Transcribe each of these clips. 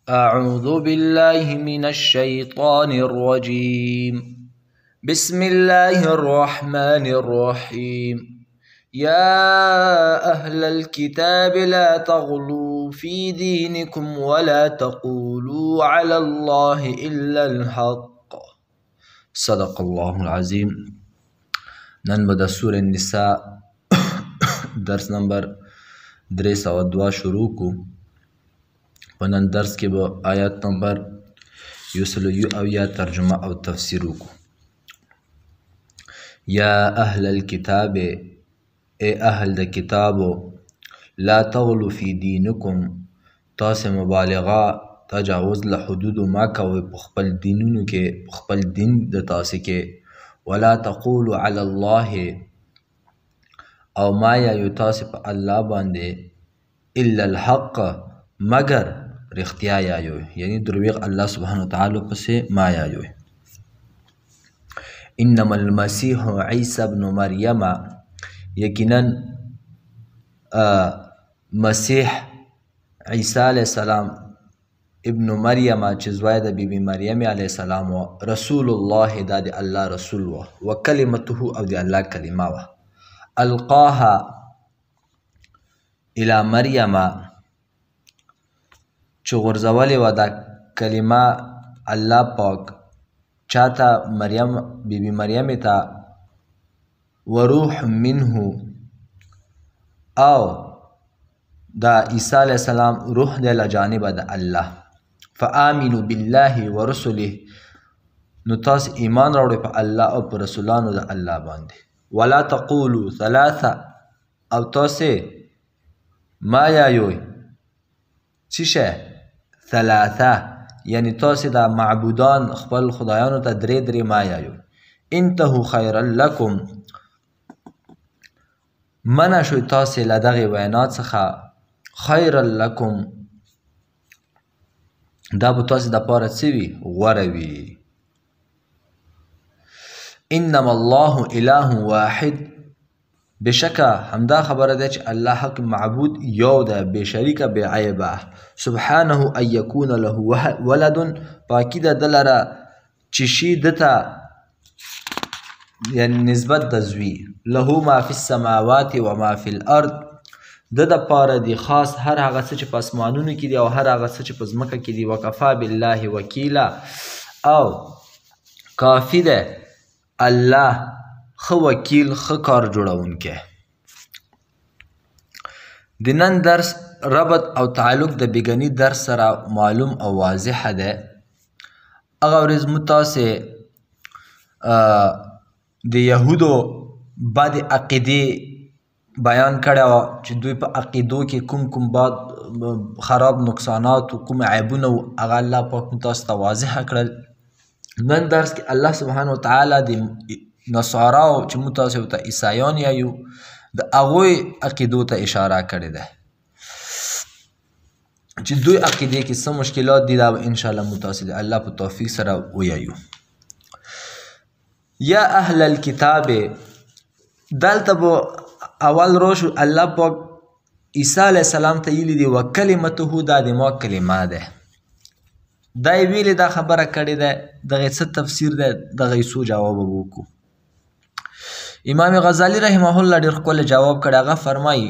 أعوذ بالله من الشيطان الرجيم. بسم الله الرحمن الرحيم. يا أهل الكتاب لا تغلوا في دينكم ولا تقولوا على الله إلا الحق. صدق الله العظيم. نن به د سورة النساء درس نمبر 302 شروع کو. په نن درس کې به آیات نمبر 101 ترجمه او تفسیر وکړو. یا اهل الكتاب، ای اهل د کتابو، لا تغلو فی دینکم، تاسې مبالغه تجاوز له حدودو ما کوئ په خپل دینونو کې، په خپل دین د تاسې کې. ولا تقولوا علی الله، او ما یایو تاسې په الله باندې، الا الحق، مگر رښتیا یایو، یعنی درویغ الله سبحانه وتعالی پسې ما یایو. انما المسیح عیسی ابن مریم، یقینا مسیح عیسی علیه السلام ابن مریم چې زوی د بیبي مریم علیه السلام و، رسول الله، دا د الله رسول و، و کلمته، او د الله کلمه و، القاها الى مریم، چې غورځولې وه دا کلمه الله پاک چاته؟ مریم، بیبي مریم ته. وروح منه، او دا عیسی علیه السلام روح دی له جانبه د الله. فآمنوا بالله ورسله، نو تاسې ایمان راوړئ په الله او په رسولانو د الله باندې. ولا تقولوا ثلاثه، او تاسې ما یایوئ څه شی؟ ثلاثه، یعنی تاسې دا معبودان خپل خدایانو ته درې ما یایو. انتهوا خیرا لکم، منع شوئ تاسې له دغې وینا څخه. خیرا لکم، دا به تاسې دپاره څه وي؟ غوره وي. انما الله اله واحد، بشکه همدا خبره ده چې الله حق معبود یو ده، بې شریکه بې عیبه. سبحانه ان یکون له ولد، پاکي ده ده لره چې شي ده ته یعنی نسبت د زوی. له ما فی السماوات و ما فی الارض، ده دپاره دي خاص هر هغه څه چې په اسمانونو کې دي او هر هغه څه چې په ځمکه کې دي. وکفا بالله وکیلا، او کافي ده الله ښه وکیل، ښه کار جوړونکی. د نن درس ربط او تعلق د بیګني درس سره معلوم او واضحه ده. هغه ورځ موږ تاسې د یهودو بعضې عقیدې بیان کړې وه چې دوی په عقیدو کې کوم بعد خراب نقصانات و کوم عیبونه و، هغه الله پاک موږ تاسو ته واضحه کړل. نن درس کې الله سبحانه وتعالی د نصاراو چې موږ تاسې ورته عیسایان یایو، د هغوی عقیدو ته اشاره کړې ده چې دوی عقیدې کې څه مشکلات دي. دا به انشاءالله موږ تاسې د الله په توفیق سره ویایو. یا اهل الکتاب، دلته به اول راشو الله پاک عیسی علیه السلام ته ویلي دي وکلمته، دا د ما کلمه ده. دا یې ویلې، دا خبره کړې ده، دغې څه تفسیر ده، دغه یې څو جواب به وکړو. امام غزالی رحمه الله ډېر ښکلی جواب کړی. هغه فرمایي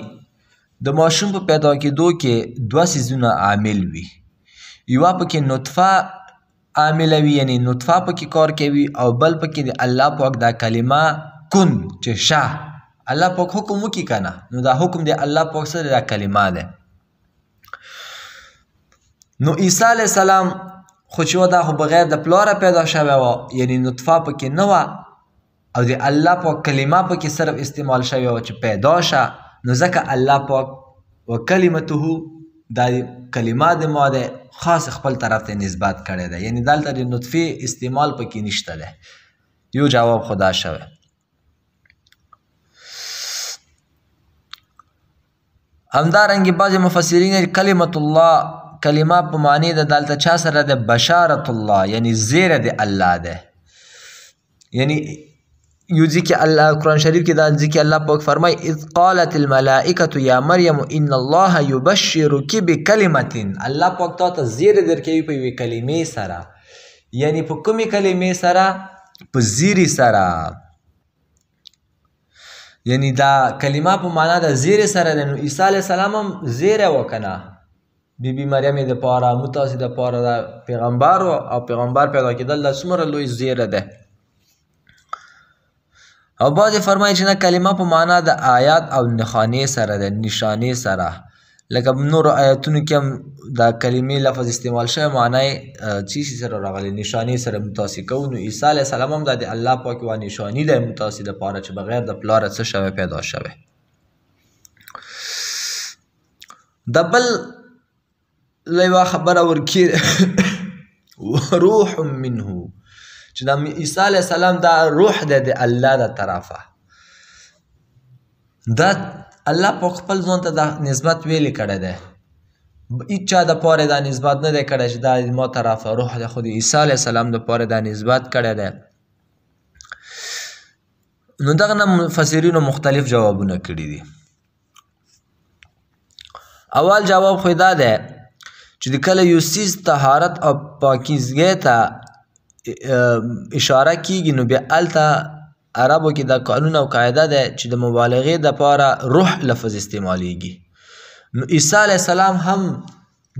د ماشوم په پیدا کېدو کې دوه څیزونه عامل وي. یوه پکې نطفه عامله وي، یعنی نطفه پکې کار کوي، او بل پکې د الله پاک دا کلمه کن چې شه. الله پاک حکم وکړي که نه، نو دا حکم د الله پاک سره دا کلمه ده. نو عیسی علیه السلام خو چې دا خو بغیر د پلاره پیدا شوی وه، یعنی نطفه پکې نه وه، او د الله پاک کلمه پکې صرف استعمال شوی وه چې پیدا شه. نو ځکه الله پاک و کلمته، دا کلمه د ما ده، خاص خپل طرف ته نسبت کړی ده، یعنی دلته د نطفې استعمال پکې نشته ده. یو جواب خدا شوی. همدارنګې بعضې مفسرین کلمت الله، کلمه په معنی ده دلته چا سره ده؟ بشارت الله، یعنی زیره د الله ده. یعنی یو ځکه الله قرآن شریف کې دا ځکه الله پاک فرمای اذ قالت الملائکة یا مریم ان الله یبشرک بکلمة. الله پاک تا ته زیری درکوي په یوې کلمې سره، یعنی په کومې کلمې سره؟ په زیري سره. یعنی دا کلمه په معنا د زیری سره ده. نو عیسی علیه السلام هم زیری وکنه بیبي مریم د پاره متاسې د پاره د پیغمبر او پیغمبر پیدا کېدل دا څومره لوی زیری ده. او بعضې فرمایي چې نه کلمه په معنا د آیات او نښانې سره ده، نشانې سره. لکه نورو آیاتونو کې هم دا کلمې لفظ استعمال شوی معنا یې څه شي سره راغلی؟ نشانې سره متاسې کوو. نو عیسی علیه السلام هم دا د الله پاک یوه نشاني ده متاسې دپاره چې بغیر د پلاره څه شوی پیدا شوی. د بل یوه خبره ورکې روح منه چې دا عیسی علیه السلام دا روح دی د الله د طرفه. دا الله پاک خپل ځان ته دا نسبت ویلې کړی دی، هیڅ چا دپاره دا نسبت نه دی کړی چې دا ما طرفه روح دی، خو د عیسی علیه السلام دپاره دا نسبت کړی دی. نو دغه نه مفسرینو مختلف جوابونه کړي دي. اول جواب خو دا دی چې د کله یو څیز طهارت او پاکیزګۍ ته اشاره کیږي نو بیا هلته عربو کې دا قانون او قاعده ده چې د مبالغې دپاره روح لفظ استعمالیږي. نو عیسی علیه السلام هم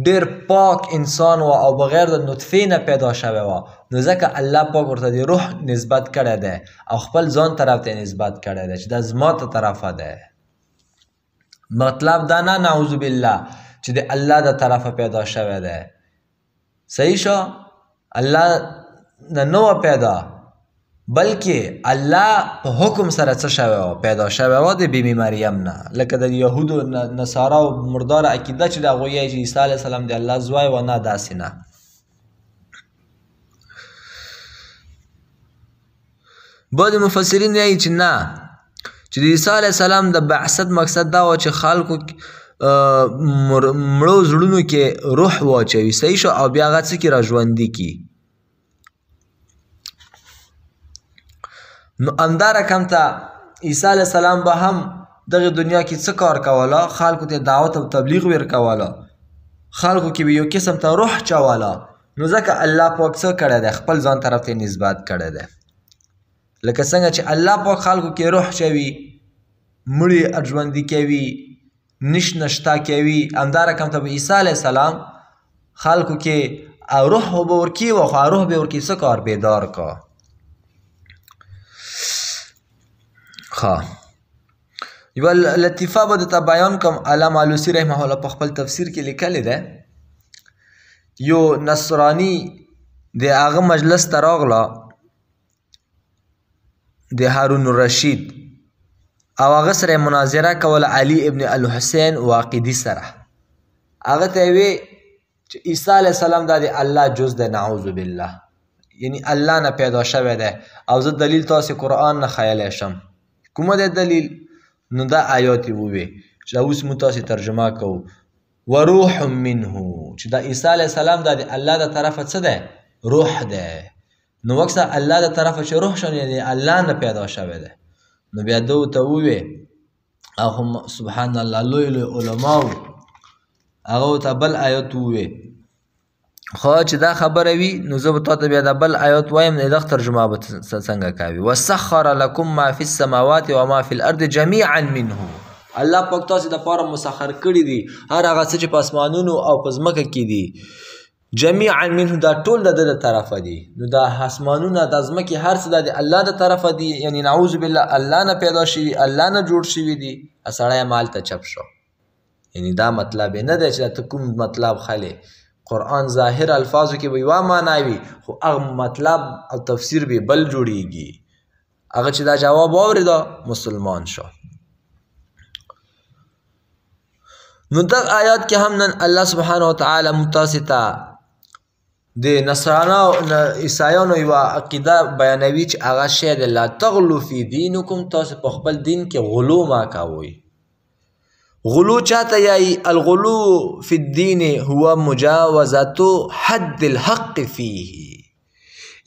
ډېر پاک انسان و او بغیر د نطفې نه پیدا شوی و، نو ځکه الله پاک ورته د روح نسبت کړی دی او خپل ځان طرف ته نسبت کړی دی چې دا زما ته طرفه ده. مطلب دا نه نعوذ بالله چې د الله د طرفه پیدا شوی دی. صحیح شو؟ الله نه نو پیدا، بلکې الله په حکم سره څه شوی و؟ پیدا شوی و د بیبي مریم نه. لکه د یهودو نصارا او مرداره عقیده چې د هغوی یې چې عیسی علیه السلام د الله زوی و، نه داسې نه. بعضې مفسرین یایي چې نه، چې د عیسی علیه السلام د بعثت مقصد دا و چې خلکو مړو زړونو کې روح واچوي. صحیح شو؟ او بیا هغه څه کې را ژوندي کي. نو همدارقم ته عیسی علیه السلام به هم دغه دنیا کې څه کار کوله؟ خلکو ته دعوت او تبلیغ ورکوله، خلکو کې به یو قسم ته روح چوله. نو ځکه الله پاک څه کړی دی؟ خپل ځان طرف ته نسبت کړی دی. لکه څنګه چې الله پاک خلکو کې روح چوي، مړي ژوندي کوي، نش نشتا کوي، همدارقم ته به عیسی علیه السلام خلکو کې روح به ورکي و، خو روح به ورکي څه کار؟ بیدار کا. یوه لطیفه به درته بیان کوم. علامه علوسي رحمه الله په خپل تفسیر کې لیکلی دی، یو نصراني د هغه مجلس ته راغله د هارون الرشید او هغه سره مناظره کوله علي ابن الحسین واقدي سره. هغه ته یې وی چې عیسی علیه السلام دا د الله جز دی، نعوذ بالله، یعنی الله نه پیدا شوی دی. او زه دلیل تاسې قرآن نه ښیلی شم. کومه دی دلیل؟ نو دا آیات یې ووی چې دا اوس موږ تاسې ترجمه کوو. وروح منه چې دا عیسی علیه السلام دا د الله د طرفه څه دی؟ روح دی. نو وکسه الله د طرفه چې روح شون یعنی الله نه پیدا شوی دی. نو بیا ده ورته ووی او سبحان الله لوی لوی علماو هغه ورته بل آیات ووی. خو چې دا خبره وي نو زه به تاته بیا دا بل آیات وایم، دغه ترجمه به څنګه کوي. وسخر لکم ما فی السماوات و ما فی الارض جمیعا منه. الله پاک تاسې دپاره مسخر کړي دي هر هغه څه چې په اسمانونو او په ځمکه کې دي، جمیعا منه دا ټول د ده د طرفه دي. نو دا اسمانونه دا ځمکې هر څه دا د الله د طرفه دي، یعنی نعوذ بالله الله نه پیدا شوي، الله نه جوړ شوي دي. سړی مالته چپ شو. یعنی دا مطلب یې نه دی چې ته کوم مطلب خلې. قرآن ظاهر الفاظو کې به یوه معنا وي، خو هغه مطلب او تفسیر به بل جوړیږي. هغه چې دا جواب واورېده مسلمان شو. نو دغه آیات کې هم نن الله سبحانه وتعالی موږ تاسې ته د نصرانو عیسایانو یوه عقیده بیانوي چې هغه شی دی لا تغلو فی دینکم، تاسې په خپل دین کې غلو ما کوئ. غلو چاته یایي؟ الغلو فی الدین هو مجاوزة حد الحق فیه،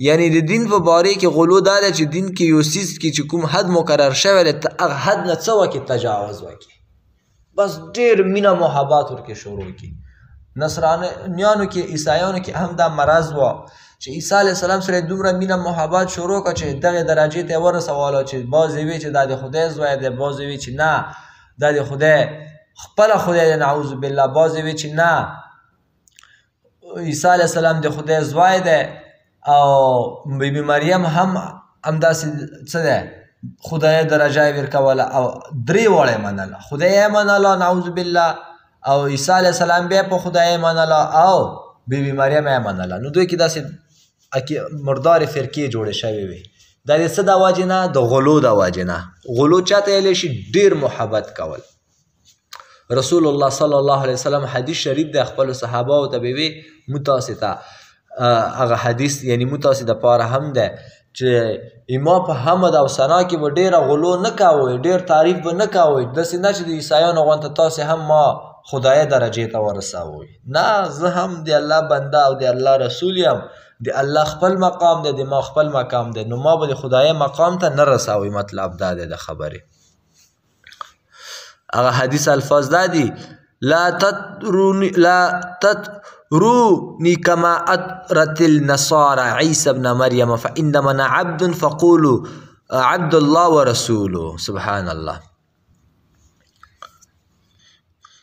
یعنی د دین په باره کې غلو دا ده چې دین کې یو څیز کې چې کوم حد مقرر شوی دی ته هغه حد نه څه وکړې تجاوز وکړې بس ډېر مینه محبت ورکې شروع کړي. نصرانیانو کې عیسایانو کې هم دا مرض و چې عیسی علیه السلام سره دومره مینه محبت شروع کړه چې دغې درجې ته یې ورسولو چې بعضې وی چې دا د خدای زوی دی، بعضې وی چې نه دا د خدای خپله خدای دی نعوذ بالله، بعضې وی چې نه عیسی علیه السلام د خدای زوی دی او بیبي مریم هم همداسې څه دی خدای درجه یې ورکوله او درې واړه یې منله، خدای یې منله نعوذ بالله او عیسی علیه السلام بیا په خدای یې منله او بیبي مریم یې منله. نو دوی کې داسې مردارې فرقې جوړې شوې وې. دا د څه د وجې نه؟ د غلو د وجې نه. غلو چاته ویلی شي؟ ډېر محبت کول. رسول الله صلی الله علیه وسلم حدیث شریف د خپلو صحابهو ته به وی متاسې ته هغه حدیث یعنی متاسې دپاره هم دی چې ما په حمد او ثنا کې به ډېره غلو نه کوئ، ډېر تعریف به نه کوئ، داسې نه چې د عیسایانو غونته تاسې هم ما خدای درجې ته ورسوئ. نه، زه هم د الله بنده او د الله رسول یم، د الله خپل مقام دی، د ما خپل مقام دی، نو ما به د خدای مقام ته نه رسوئ. مطلب دا دی د خبرې. هغه حدیث الفاظ دا دي لا تطروني كما أطرت النصارى عيسى ابن مريم فإنما أنا عبد فقولوا عبد الله ورسوله. سبحان الله.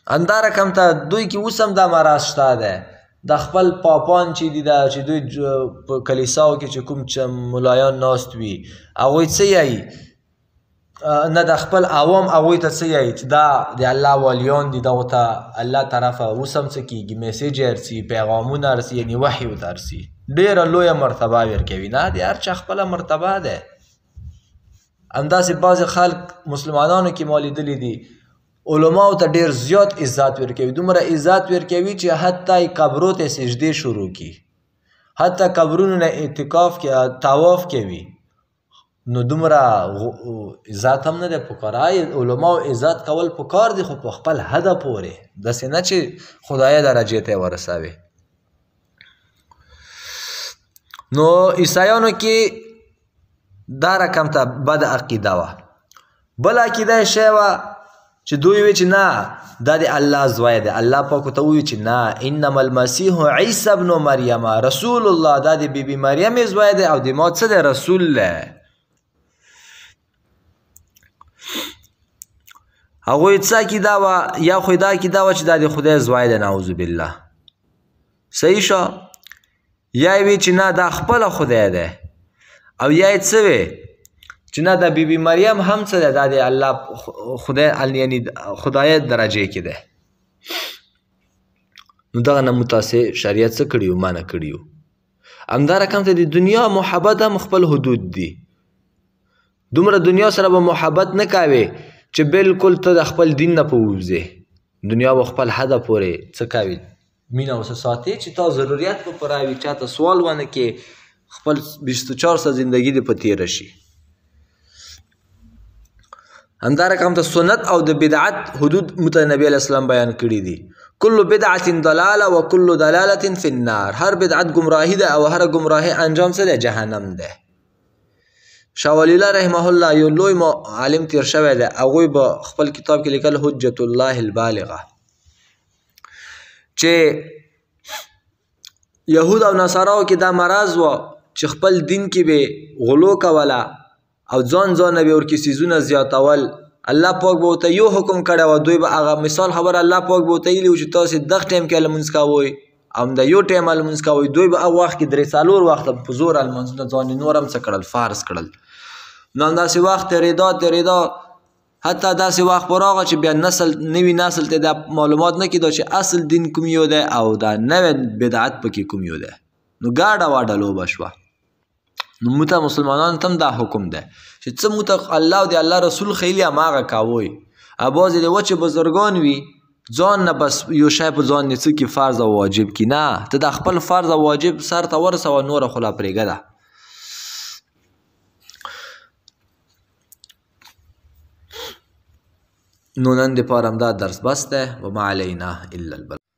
همدارقم ته دوی کې اوس هم دا مرض شته دی د خپل پاپان چې دي چې دوی په کلیساو کې چې کوم ملایان ناست وي هغوی څه یایي نه د خپل عوام هغوی ته څه یایي چې دا د الله والیان دي، دغو ته الله طرفه اوس هم څه کېږي میسیج ارسي، پیغامونه ارسي، یعنې وحي ورته ارسي. ډېره لویه مرتبه ورکوي. نه، د هر چا خپله مرتبه ده. همداسې بعضې خلک مسلمانانو کې ما لیدلي دي علماو ته ډېر زیات عزت ورکوي، دومره عزت ورکوي چې حتی قبرو ته سجدې شروع کړي، حتی قبرونو نه اعتکاف طواف کوي. نو دومره عزت هم نه دی پکار. علماو عزت کول پکار دي خو په خپل حده پورې، داسې نه چې خدای درجې ته یې ورسوي. نو عیسایانو کې دا رقم ته بد عقیده وه. بله عقیده یې شی وه چې دوی وی چې نه دا د الله زوی دی. الله پاک ورته وویل چې نه انما المسیح عیسی ابن مریم رسول الله، دا د بیبي مریم زوی دی او د ما څه دی رسول دی. هغوی څه عقیده وه یا خو دا عقیده وه چې دا د خدای زوی دی نعوذ بالله. صحیح شو. یا یې وی چې نه دا خپله خدای دی او یا یې څه وی چې نه د بیبي مریم هم څه دی دا د الله خدای یعنی خدای درجې کې دی. نو دغه نه متاسې شریعت څه کړي وو؟ منع کړي وو. همدارقم ته د دنیا محبت هم خپل حدود دي. دومره دنیا سره به محبت نه کوې چې بلکل ته د خپل دین نه په ووځې. دنیا به خپل حده پورې څه کوي مینه ورسه ساتې چې تا ضرورت به پوره وي، چاته سوال ونه کې، خپل 24 زندگی دې په تېره شي. همدارقم ته سنت او د بدعت حدود نبی علیه السلام بیان کړي دي. کل بدعت ضلاله و کل ضلاله فی النار. هر بدعت گمراهی ده او هر گمراهی انجام څه ده؟ جهنم ده. شاه ولی الله رحمه الله یو لوی عالم تیر شوی دی، هغوی به خپل کتاب کې لیکل حجت الله البالغه چې یهود او نصاراو کې دا مرض و چې خپل دین کې به غلو کوله او ځان نه به ورکې څیزونه زیاتول. الله پاک به ورته یو حکم کړی و، دوی به هغه مثال خبره الله پاک به ورته ویلي و چې تاسې دغه ټایم کې لمونځ کوئ او د یو ټایم لمونځ کوئ. دوی به هغه وخت کې 3-4 وخته په زور لمونځونه ځان نور هم څه کړل فرض کړل. نو همداسې وخت تېرېدا حتی داسې وخت به راغی چې بیا نوي نسل ته دا معلومات نه کېده چې اصل دین کوم یو دی او دا نوی بدعت پکې کوم یو دی. نو ګاډه واډه لوبه شوه. نو موږ ته مسلمانانو ته هم دا حکم دی چې څه موږ ته الله او د الله رسول ښیلي هماغه کوئ. بعضې د وچې بزرګان وي ځان نه بس یو شی په ځان نه څه کي فرض او واجب کي. نه، ته د خپل فرض او واجب سر ته ورسوه، نوره خو لا پرېږده. نو نن دپاره همدا درس بس دی. وما علینا الا البلاغ.